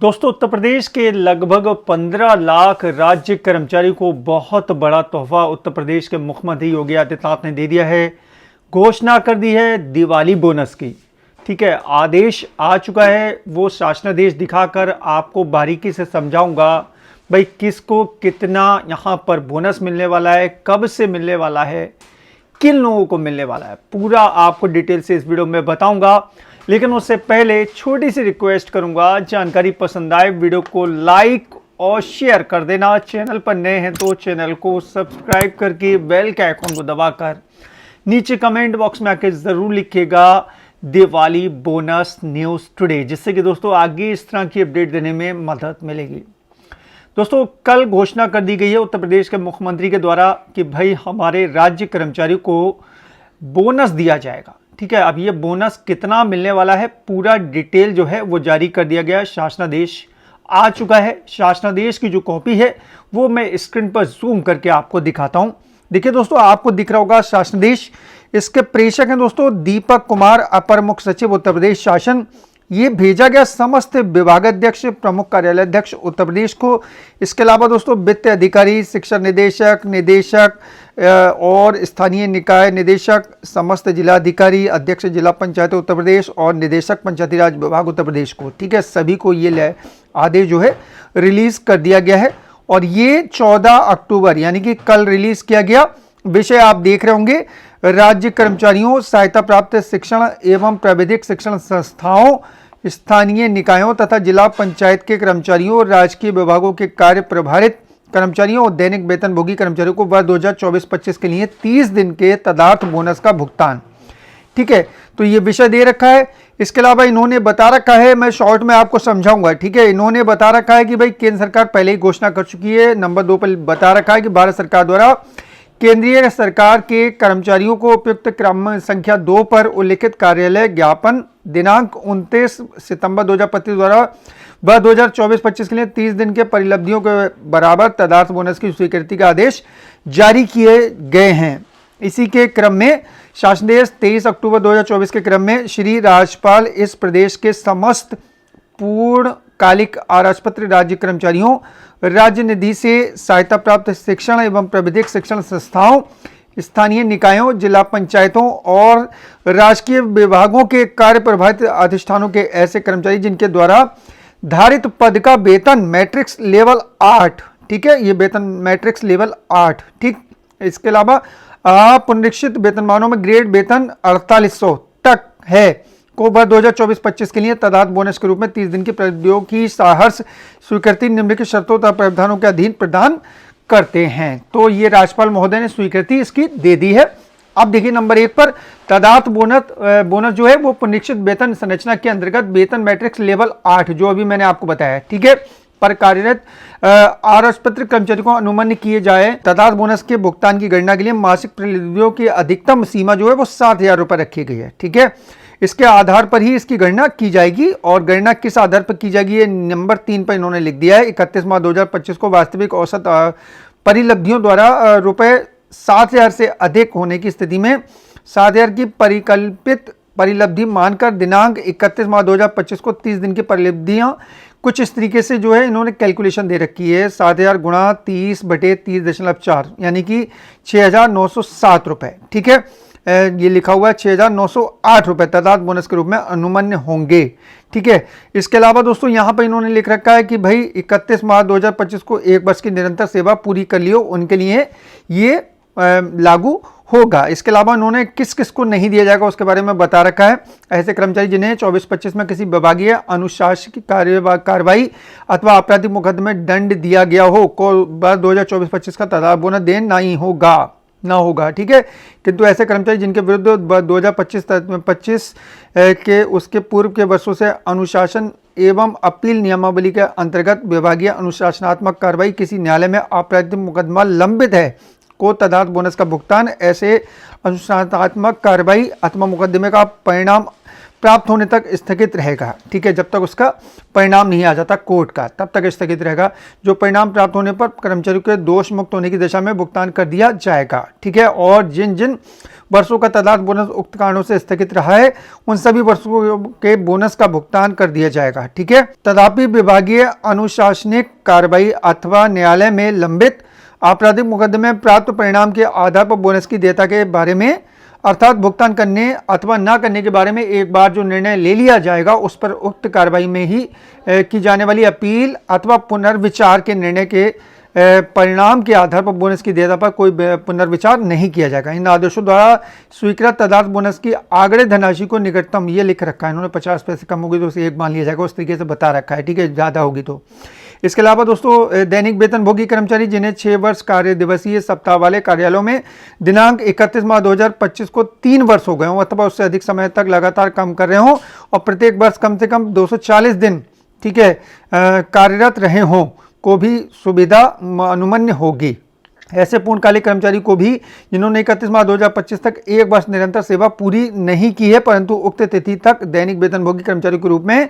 दोस्तों, उत्तर प्रदेश के लगभग 15 लाख राज्य कर्मचारी को बहुत बड़ा तोहफा उत्तर प्रदेश के मुख्यमंत्री योगी आदित्यनाथ ने दे दिया है। घोषणा कर दी है दिवाली बोनस की। ठीक है, आदेश आ चुका है। वो शासनादेश दिखाकर आपको बारीकी से समझाऊंगा भाई किसको कितना यहाँ पर बोनस मिलने वाला है, कब से मिलने वाला है, किन लोगों को मिलने वाला है, पूरा आपको डिटेल से इस वीडियो में बताऊंगा। लेकिन उससे पहले छोटी सी रिक्वेस्ट करूंगा, जानकारी पसंद आए वीडियो को लाइक और शेयर कर देना। चैनल पर नए हैं तो चैनल को सब्सक्राइब करके बेल के आइकॉन को दबाकर नीचे कमेंट बॉक्स में आके जरूर लिखिएगा दिवाली बोनस न्यूज टुडे, जिससे कि दोस्तों आगे इस तरह की अपडेट देने में मदद मिलेगी। दोस्तों, कल घोषणा कर दी गई है उत्तर प्रदेश के मुख्यमंत्री के द्वारा कि भाई हमारे राज्य कर्मचारियों को बोनस दिया जाएगा। ठीक है, अब ये बोनस कितना मिलने वाला है पूरा डिटेल जो है वो जारी कर दिया गया है। शासनादेश आ चुका है। शासनादेश की जो कॉपी है वो मैं स्क्रीन पर जूम करके आपको दिखाता हूं। देखिए दोस्तों, आपको दिख रहा होगा शासनादेश। इसके प्रेषक हैं दोस्तों दीपक कुमार, अपर मुख्य सचिव उत्तर प्रदेश शासन। ये भेजा गया समस्त विभागाध्यक्ष, प्रमुख कार्यालयाध्यक्ष उत्तर प्रदेश को। इसके अलावा दोस्तों वित्त अधिकारी, शिक्षा निदेशक, निदेशक और स्थानीय निकाय निदेशक, समस्त जिलाधिकारी, अध्यक्ष जिला पंचायत उत्तर प्रदेश और निदेशक पंचायती राज विभाग उत्तर प्रदेश को। ठीक है, सभी को ये आदेश जो है रिलीज कर दिया गया है और ये 14 अक्टूबर यानी कि कल रिलीज किया गया। विषय आप देख रहे होंगे, राज्य कर्मचारियों, सहायता प्राप्त शिक्षण एवं प्राविधिक शिक्षण संस्थाओं, स्थानीय निकायों तथा जिला पंचायत के कर्मचारियों, राजकीय विभागों के कार्य प्रभारित कर्मचारियों और दैनिक वेतनभोगी कर्मचारियों को वर्ष 2024-25 के लिए 30 दिन के तदर्थ बोनस का भुगतान। ठीक है, तो ये विषय दे रखा है। इसके अलावा इन्होंने बता रखा है, मैं शॉर्ट में आपको समझाऊंगा। ठीक है, इन्होंने बता रखा है कि भाई केंद्र सरकार पहले ही घोषणा कर चुकी है। नंबर 2 पर बता रखा है कि भारत सरकार द्वारा केंद्रीय सरकार के कर्मचारियों को उपयुक्त क्रम संख्या 2 पर उल्लिखित कार्यालय ज्ञापन दिनांक 29 सितंबर 2025 द्वारा वर्ष 2024-25 के लिए 30 दिन के परिलब्धियों के बराबर तदर्थ बोनस की स्वीकृति का आदेश जारी किए गए हैं। इसी के क्रम में शासनादेश 23 अक्टूबर 2024 के क्रम में श्री राज्यपाल इस प्रदेश के समस्त पूर्णकालिक अराजपत्र राज्य कर्मचारियों, राज्य निधि से सहायता प्राप्त शिक्षण एवं प्राविधिक शिक्षण संस्थाओं, स्थानीय निकायों, जिला पंचायतों और राजकीय विभागों के कार्य प्रभारित अधिष्ठानों के ऐसे कर्मचारी जिनके द्वारा धारित पद का वेतन मैट्रिक्स लेवल 8, ठीक है, ये वेतन मैट्रिक्स लेवल 8, ठीक। इसके अलावा पुनरीक्षित वेतनमानों में ग्रेड वेतन 4800 तक है को वर्ष 2024-25 के लिए तदर्थ बोनस के रूप में 30 दिन की प्रौद्योगिकी सहर्ष स्वीकृति निम्नलिखित शर्तों तथा प्रावधानों के अधीन प्रदान करते हैं। तो ये राज्यपाल महोदय ने स्वीकृति इसकी दे दी है। अब देखिए नंबर 1 पर तदर्थ बोनस जो है वो पुनरीक्षित वेतन संरचना के अंतर्गत वेतन मैट्रिक्स लेवल 8 जो अभी मैंने आपको बताया, ठीक है, पर कार्यरत अराजपत्र कर्मचारी को अनुमन्य किए जाए तदर्थ बोनस के भुगतान की गणना के लिए मासिक प्रतिनिधियों की अधिकतम सीमा जो है वो 7,000 रुपए रखी गई है। ठीक है, इसके आधार पर ही इसकी गणना की जाएगी। और गणना किस आधार पर की जाएगी, ये नंबर 3 पर इन्होंने लिख दिया है। 31 मार्च 2025 को वास्तविक औसत परिलब्धियों द्वारा रुपए 7,000 से अधिक होने की स्थिति में 7,000 की परिकल्पित परिलब्धि मानकर दिनांक 31 मार्च 2025 को 30 दिन की परिलब्धियां कुछ इस तरीके से जो है इन्होंने कैलकुलेशन दे रखी है। 7,000 गुणा 30/30.4 यानी कि 6,907 रुपए। ठीक है, ये लिखा हुआ है 6,908 रुपए तदर्थ बोनस के रूप में अनुमन्य होंगे। ठीक है, इसके अलावा दोस्तों यहाँ पर इन्होंने लिख रखा है कि भाई 31 मार्च 2025 को 1 वर्ष की निरंतर सेवा पूरी कर लियो उनके लिए ये लागू होगा। इसके अलावा उन्होंने किस किस को नहीं दिया जाएगा उसके बारे में बता रखा है। ऐसे कर्मचारी जिन्हें 24-25 में किसी विभागीय अनुशासकीय कार्रवाई अथवा आपराधिक मुकदमे दंड दिया गया हो को 2024-25 का तदर्थ बोनस देना ना होगा। ठीक है, किंतु ऐसे कर्मचारी जिनके विरुद्ध 2025 के उसके पूर्व के वर्षों से अनुशासन एवं अपील नियमावली के अंतर्गत विभागीय अनुशासनात्मक कार्रवाई किसी न्यायालय में आपराधिक मुकदमा लंबित है को तदर्थ बोनस का भुगतान ऐसे अनुशासनात्मक कार्रवाई अथवा मुकदमे का परिणाम प्राप्त होने तक स्थगित रहेगा। ठीक है, जब तक उसका परिणाम नहीं आ जाता कोर्ट का, तब तक स्थगित रहेगा। जो परिणाम प्राप्त होने पर कर्मचारी के दोष मुक्त होने की दिशा में भुगतान कर दिया जाएगा। ठीक है, और जिन जिन वर्षों का तदाद बोनस उक्त कारणों से स्थगित रहा है, उन सभी वर्षों के बोनस का भुगतान कर दिया जाएगा। ठीक है, तथापि विभागीय अनुशासनिक कार्रवाई अथवा न्यायालय में लंबित आपराधिक मुकदमे में प्राप्त परिणाम के आधार पर बोनस की देयता के बारे में, अर्थात भुगतान करने अथवा न करने के बारे में एक बार जो निर्णय ले लिया जाएगा, उस पर उक्त कार्रवाई में ही की जाने वाली अपील अथवा पुनर्विचार के निर्णय के परिणाम के आधार पर बोनस की देयता पर कोई पुनर्विचार नहीं किया जाएगा। इन आदेशों द्वारा स्वीकृत तदार्थ बोनस की आगड़े धनराशि को निकटतम, ये लिख रखा है इन्होंने, 50 पैसे कम होगी तो उसे एक मान लिया जाएगा, उस तरीके से बता रखा है। ठीक है, ज़्यादा होगी तो। इसके अलावा दोस्तों, दैनिक वेतनभोगी कर्मचारी जिन्हें 6 वर्ष कार्य दिवसीय सप्ताह वाले कार्यालयों में दिनांक 31 मार्च 2025 को 3 वर्ष हो गए हों अथवा उससे अधिक समय तक लगातार काम कर रहे हों और प्रत्येक वर्ष कम से कम 240 दिन, ठीक है, कार्यरत रहे हों, को भी सुविधा अनुमन्य होगी। ऐसे पूर्णकालिक कर्मचारी को भी जिन्होंने 31 मार्च 2025 तक 1 वर्ष निरंतर सेवा पूरी नहीं की है परंतु उक्त तिथि तक दैनिक वेतनभोगी कर्मचारी के रूप में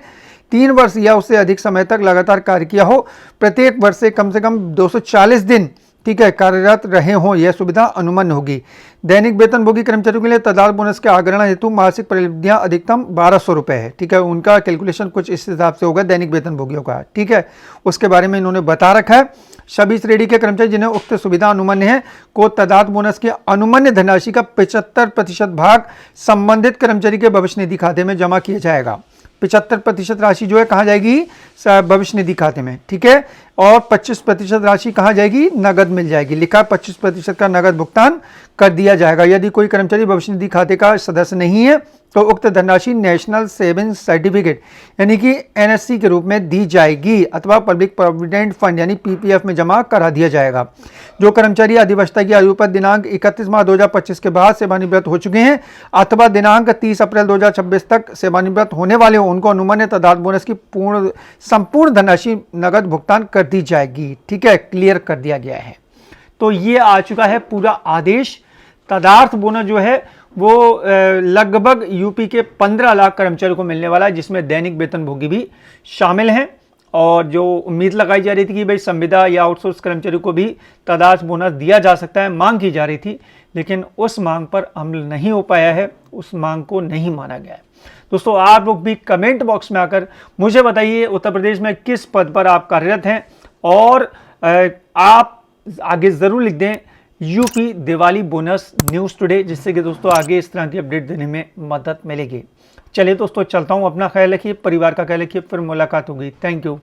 3 वर्ष या उससे अधिक समय तक लगातार कार्य किया हो, प्रत्येक वर्ष से कम 240 दिन, ठीक है, कार्यरत रहे हों, यह सुविधा अनुमन्य होगी। दैनिक वेतनभोगी कर्मचारियों के लिए तदार्थ बोनस के आगरण हेतु मासिक परिलब्धियां अधिकतम 1200 रुपये है। ठीक है, उनका कैलकुलेशन कुछ इस हिसाब से होगा दैनिक वेतनभोगियों का। ठीक है, उसके बारे में इन्होंने बता रखा है। सभी श्रेणी के कर्मचारी जिन्हें उक्त सुविधा अनुमन्य है को तदार्थ बोनस की अनुमन्य धनराशि का 75% भाग संबंधित कर्मचारी के भविष्य निधि खाते में जमा किया जाएगा। 75% राशि जो है कहाँ जाएगी? भविष्य निधि खाते में। ठीक है, और 25% राशि कहाँ जाएगी? नगद मिल जाएगी। लिखा 25% का नगद भुगतान कर दिया जाएगा। यदि कोई कर्मचारी भविष्य निधि खाते का सदस्य नहीं है तो उक्त धनराशि नेशनल सेविंग्स सर्टिफिकेट यानी कि एनएससी के रूप में दी जाएगी अथवा पब्लिक प्रोविडेंट फंड यानी पीपीएफ में जमा करा दिया जाएगा। जो कर्मचारी अधिवक्ता की आयु पर दिनांक 31 मार्च 2025 के बाद सेवानिवृत्त हो चुके हैं अथवा दिनांक 30 अप्रैल 2026 तक सेवानिवृत्त होने वाले हो, उनको अनुमन्य तदार्थ बोनस की संपूर्ण धनराशि नगद भुगतान कर दी जाएगी। ठीक है, क्लियर कर दिया गया है। तो ये आ चुका है पूरा आदेश। तदार्थ बोनस जो है वो लगभग यूपी के 15 लाख कर्मचारियों को मिलने वाला है, जिसमें दैनिक वेतनभोगी भी शामिल हैं। और जो उम्मीद लगाई जा रही थी कि भाई संविदा या आउटसोर्स कर्मचारियों को भी तदार्थ बोनस दिया जा सकता है, मांग की जा रही थी, लेकिन उस मांग पर अमल नहीं हो पाया है, उस मांग को नहीं माना गया है। दोस्तों, आप लोग भी कमेंट बॉक्स में आकर मुझे बताइए उत्तर प्रदेश में किस पद पर आप कार्यरत हैं और आप आगे ज़रूर लिख दें UP Diwali bonus news today, जिससे कि दोस्तों आगे इस तरह की अपडेट देने में मदद मिलेगी। चलिए दोस्तों, चलता हूं। अपना ख्याल रखिए, परिवार का ख्याल रखिए, फिर मुलाकात होगी। Thank you.